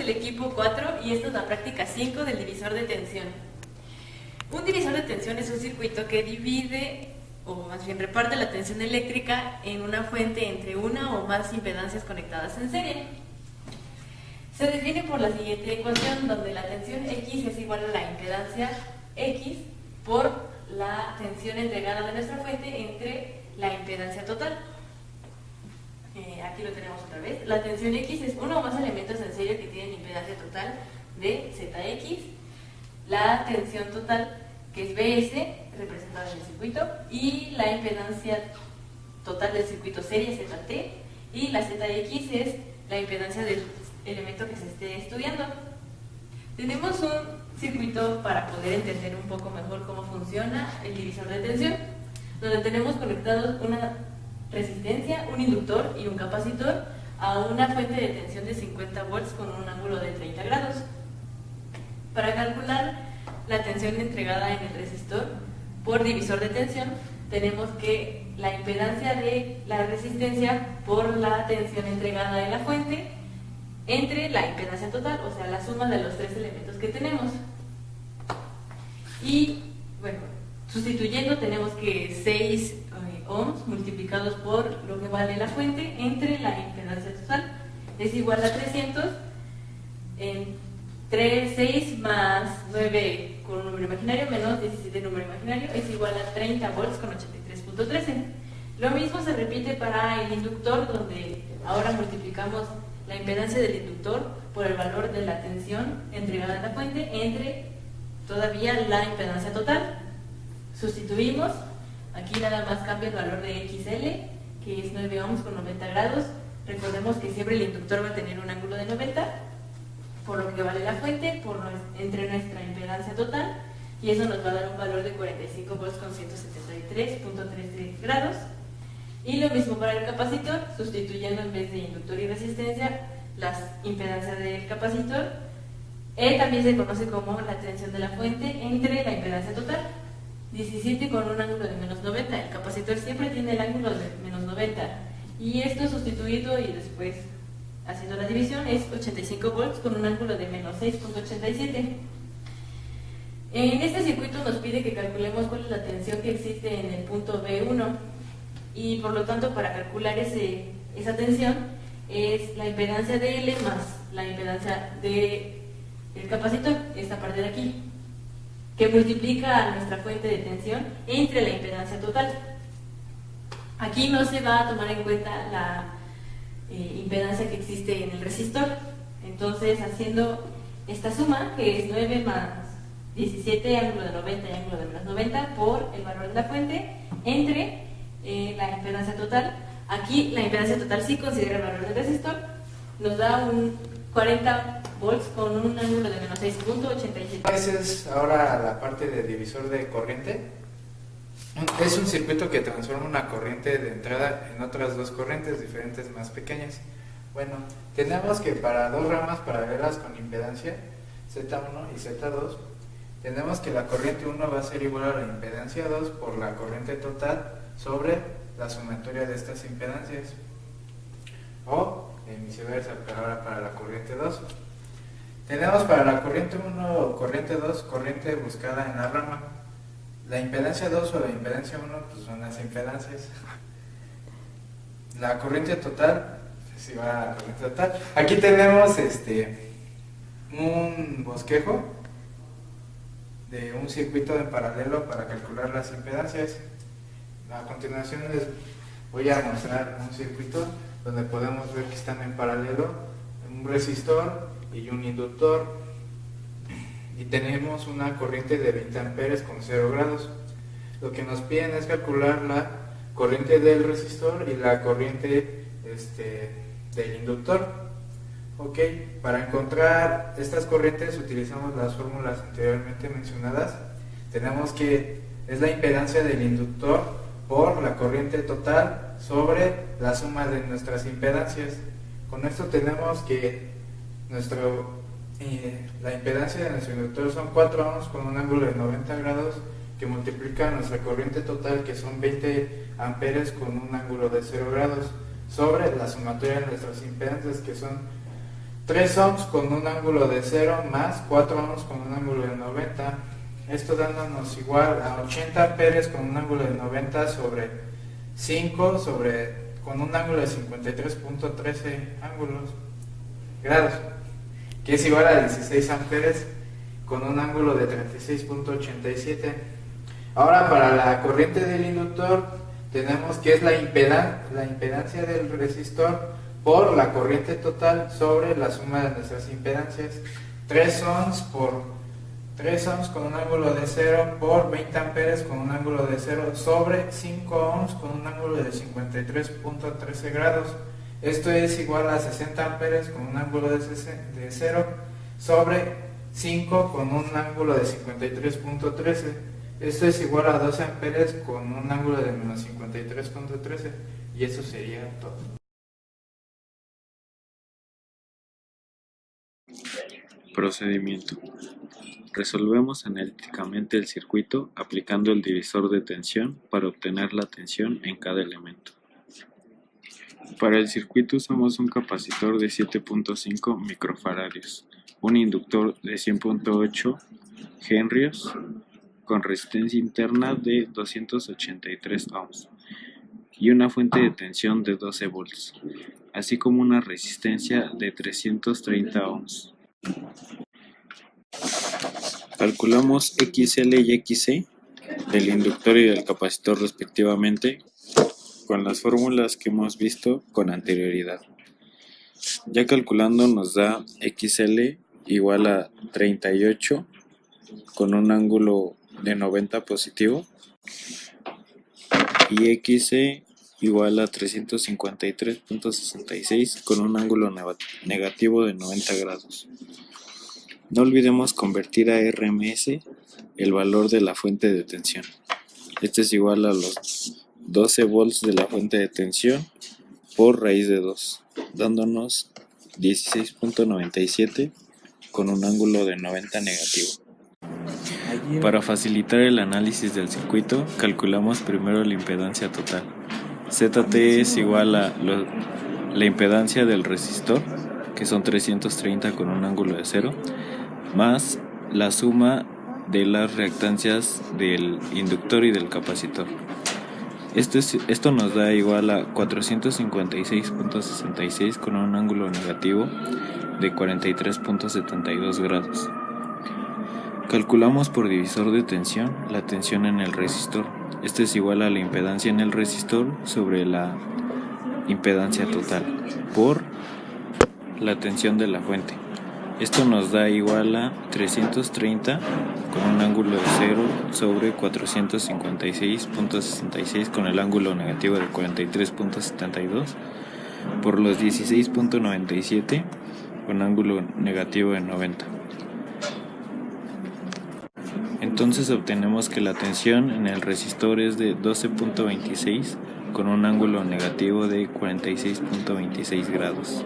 el equipo 4 y esta es la práctica 5 del divisor de tensión. Un divisor de tensión es un circuito que divide, o más bien reparte la tensión eléctrica en una fuente entre una o más impedancias conectadas en serie. Se define por la siguiente ecuación, donde la tensión X es igual a la impedancia X por la tensión entregada de nuestra fuente entre la impedancia total. Aquí lo tenemos otra vez. La tensión X es uno o más elementos en serie que tienen impedancia total de ZX. La tensión total, que es BS, representada en el circuito, y la impedancia total del circuito serie ZT, y la ZX es la impedancia del elemento que se esté estudiando. Tenemos un circuito para poder entender un poco mejor cómo funciona el divisor de tensión, donde tenemos conectados una resistencia, un inductor y un capacitor a una fuente de tensión de 50 volts con un ángulo de 30 grados. Para calcular la tensión entregada en el resistor por divisor de tensión, tenemos que la impedancia de la resistencia por la tensión entregada en la fuente entre la impedancia total, o sea, la suma de los tres elementos que tenemos. Y bueno, sustituyendo tenemos que 6 ohms multiplicados por lo que vale la fuente entre la impedancia total es igual a 300 entre 6 más 9 con un número imaginario menos 17 número imaginario es igual a 30 volts con 83.13. Lo mismo se repite para el inductor, donde ahora multiplicamos la impedancia del inductor por el valor de la tensión entregada en la fuente entre todavía la impedancia total. Sustituimos, aquí nada más cambia el valor de XL, que es 9 ohms con 90 grados. Recordemos que siempre el inductor va a tener un ángulo de 90, por lo que vale la fuente, entre nuestra impedancia total, y eso nos va a dar un valor de 45 volts con 173.13 grados. Y lo mismo para el capacitor, sustituyendo en vez de inductor y resistencia las impedancias del capacitor. También se conoce como la tensión de la fuente entre la impedancia total. 17 con un ángulo de menos 90. El capacitor siempre tiene el ángulo de menos 90. Y esto sustituido y después haciendo la división es 85 volts con un ángulo de menos 6.87. En este circuito nos pide que calculemos cuál es la tensión que existe en el punto B1. Y por lo tanto, para calcular esa tensión es la impedancia de L más la impedancia del capacitor, esta parte de aquí, que multiplica a nuestra fuente de tensión entre la impedancia total. Aquí no se va a tomar en cuenta la impedancia que existe en el resistor. Entonces, haciendo esta suma, que es 9 más 17, ángulo de 90 y ángulo de menos 90, por el valor de la fuente, entre la impedancia total. Aquí la impedancia total sí considera el valor del resistor, nos da un 40 volts con un ángulo de menos 6.87. Esa es ahora la parte de divisor de corriente. Es un circuito que transforma una corriente de entrada en otras dos corrientes diferentes más pequeñas. Bueno, tenemos que para dos ramas paralelas con impedancia Z1 y Z2, tenemos que la corriente 1 va a ser igual a la impedancia 2 por la corriente total sobre la sumatoria de estas impedancias, o viceversa, pero ahora para la corriente 2. Tenemos para la corriente 1 o corriente 2, corriente buscada en la rama. La impedancia 2 o la impedancia 1 pues son las impedancias. La corriente total, si va a la corriente total. Aquí tenemos un bosquejo de un circuito en paralelo para calcular las impedancias. A continuación les voy a mostrar un circuito donde podemos ver que están en paralelo un resistor y un inductor, y tenemos una corriente de 20 amperes con 0 grados. Lo que nos piden es calcular la corriente del resistor y la corriente del inductor. Ok, para encontrar estas corrientes utilizamos las fórmulas anteriormente mencionadas. Tenemos que es la impedancia del inductor por la corriente total sobre la suma de nuestras impedancias. Con esto tenemos que la impedancia de nuestro inductor son 4 ohms con un ángulo de 90 grados, que multiplica nuestra corriente total, que son 20 amperes con un ángulo de 0 grados, sobre la sumatoria de nuestras impedancias, que son 3 ohms con un ángulo de 0 más 4 ohms con un ángulo de 90, esto dándonos igual a 80 amperes con un ángulo de 90 sobre 5 con un ángulo de 53.13 grados, que es igual a 16 amperes con un ángulo de 36.87. Ahora, para la corriente del inductor tenemos que es la impedancia del resistor por la corriente total sobre la suma de nuestras impedancias. 3 ohms con un ángulo de 0 por 20 amperes con un ángulo de 0 sobre 5 ohms con un ángulo de 53.13 grados. Esto es igual a 60 amperes con un ángulo de 0 sobre 5 con un ángulo de 53.13. Esto es igual a 12 amperes con un ángulo de menos 53.13. Y eso sería todo. Procedimiento. Resolvemos analíticamente el circuito aplicando el divisor de tensión para obtener la tensión en cada elemento. Para el circuito usamos un capacitor de 7.5 microfaradios, un inductor de 100.8 henrios con resistencia interna de 283 ohms y una fuente de tensión de 12 volts, así como una resistencia de 330 ohms. Calculamos XL y XC del inductor y del capacitor respectivamente con las fórmulas que hemos visto con anterioridad. Ya calculando nos da XL igual a 38 con un ángulo de 90 positivo y XC igual a 353.66 con un ángulo negativo de 90 grados. No olvidemos convertir a RMS el valor de la fuente de tensión. Este es igual a los 12 volts de la fuente de tensión por raíz de 2, dándonos 16.97 con un ángulo de 90 negativo. Para facilitar el análisis del circuito, calculamos primero la impedancia total. ZT es igual a la impedancia del resistor, que son 330 con un ángulo de 0, más la suma de las reactancias del inductor y del capacitor. Esto nos da igual a 456.66 con un ángulo negativo de 43.72 grados. Calculamos por divisor de tensión la tensión en el resistor. Esto es igual a la impedancia en el resistor sobre la impedancia total por la tensión de la fuente. Esto nos da igual a 330 con un ángulo de 0 sobre 456.66 con el ángulo negativo de 43.72 por los 16.97 con ángulo negativo de 90. Entonces obtenemos que la tensión en el resistor es de 12.26 con un ángulo negativo de 46.26 grados.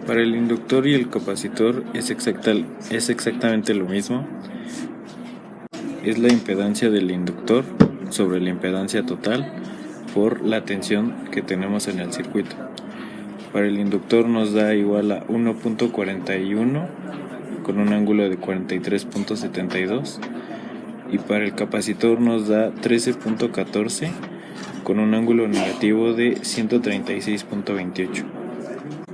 Para el inductor y el capacitor es exactamente lo mismo. Es la impedancia del inductor sobre la impedancia total por la tensión que tenemos en el circuito. Para el inductor nos da igual a 1.41 con un ángulo de 43.72 y para el capacitor nos da 13.14 con un ángulo negativo de 136.28.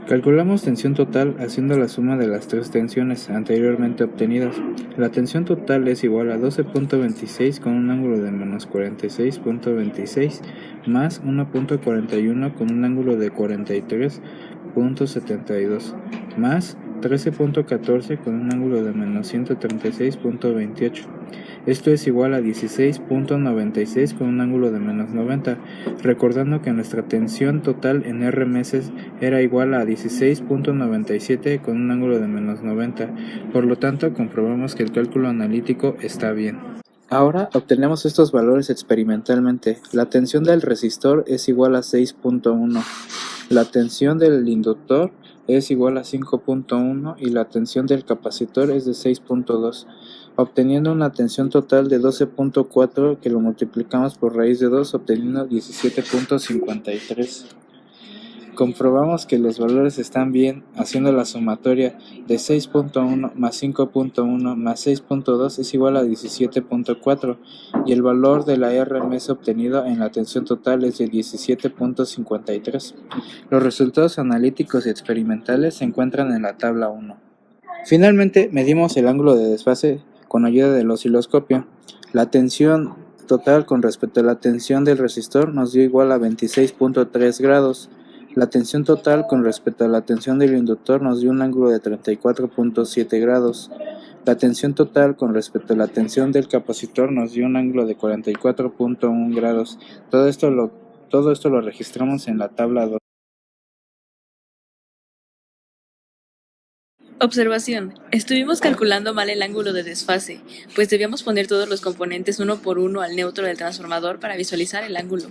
Calculamos tensión total haciendo la suma de las tres tensiones anteriormente obtenidas. La tensión total es igual a 12.26 con un ángulo de menos 46.26 más 1.41 con un ángulo de 43.72 más 13.14 con un ángulo de menos 136.28. Esto es igual a 16.96 con un ángulo de menos 90, recordando que nuestra tensión total en RMS era igual a 16.97 con un ángulo de menos 90, por lo tanto comprobamos que el cálculo analítico está bien. Ahora obtenemos estos valores experimentalmente. La tensión del resistor es igual a 6.1, la tensión del inductor es igual a 5.1 y la tensión del capacitor es de 6.2, obteniendo una tensión total de 12.4 que lo multiplicamos por raíz de 2, obteniendo 17.53. Comprobamos que los valores están bien haciendo la sumatoria de 6.1 más 5.1 más 6.2 es igual a 17.4 y el valor de la RMS obtenido en la tensión total es de 17.53. Los resultados analíticos y experimentales se encuentran en la tabla 1. Finalmente, medimos el ángulo de desfase con ayuda del osciloscopio. La tensión total con respecto a la tensión del resistor nos dio igual a 26.3 grados. La tensión total con respecto a la tensión del inductor nos dio un ángulo de 34.7 grados. La tensión total con respecto a la tensión del capacitor nos dio un ángulo de 44.1 grados. Todo esto lo registramos en la tabla 2. Observación. Estuvimos calculando mal el ángulo de desfase, pues debíamos poner todos los componentes uno por uno al neutro del transformador para visualizar el ángulo.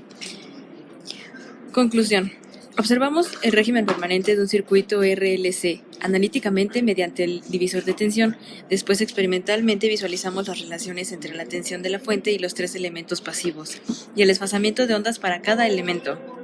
Conclusión. Observamos el régimen permanente de un circuito RLC, analíticamente mediante el divisor de tensión. Después experimentalmente visualizamos las relaciones entre la tensión de la fuente y los tres elementos pasivos, y el desfasamiento de ondas para cada elemento.